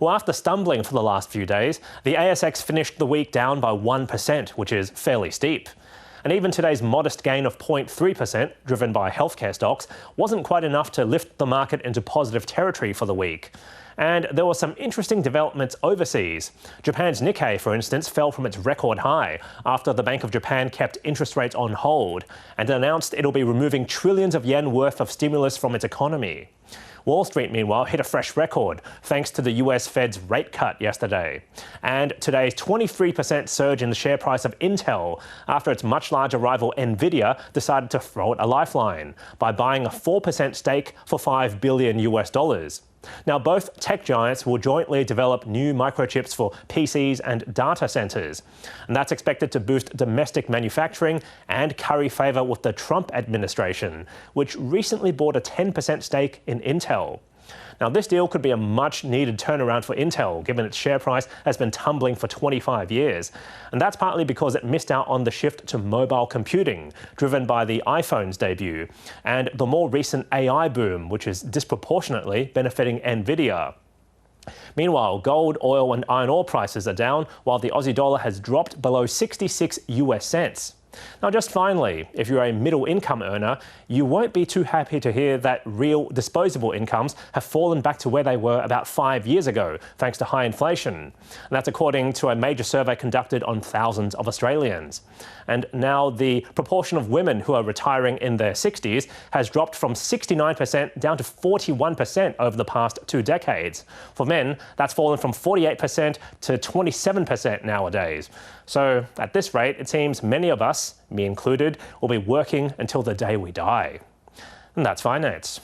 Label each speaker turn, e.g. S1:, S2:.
S1: Well, after stumbling for the last few days, the ASX finished the week down by 1%, which is fairly steep. And even today's modest gain of 0.3%, driven by healthcare stocks, wasn't quite enough to lift the market into positive territory for the week. And there were some interesting developments overseas. Japan's Nikkei, for instance, fell from its record high after the Bank of Japan kept interest rates on hold and announced it'll be removing trillions of yen worth of stimulus from its economy. Wall Street, meanwhile, hit a fresh record thanks to the US Fed's rate cut yesterday. And today's 23% surge in the share price of Intel after its much larger rival Nvidia decided to throw it a lifeline by buying a 4% stake for $5 billion US. Now, both tech giants will jointly develop new microchips for PCs and data centers. And that's expected to boost domestic manufacturing and curry favour with the Trump administration, which recently bought a 10% stake in Intel. Now, this deal could be a much-needed turnaround for Intel, given its share price has been tumbling for 25 years. And that's partly because it missed out on the shift to mobile computing, driven by the iPhone's debut, and the more recent AI boom, which is disproportionately benefiting Nvidia. Meanwhile, gold, oil and iron ore prices are down, while the Aussie dollar has dropped below 66 US cents. Now, just finally, if you're a middle-income earner, you won't be too happy to hear that real disposable incomes have fallen back to where they were about 5 years ago, thanks to high inflation. And that's according to a major survey conducted on thousands of Australians. And now the proportion of women who are retiring in their 60s has dropped from 69% down to 41% over the past 2 decades. For men, that's fallen from 48% to 27% nowadays. So at this rate, it seems many of us, me included, will be working until the day we die. And that's finance.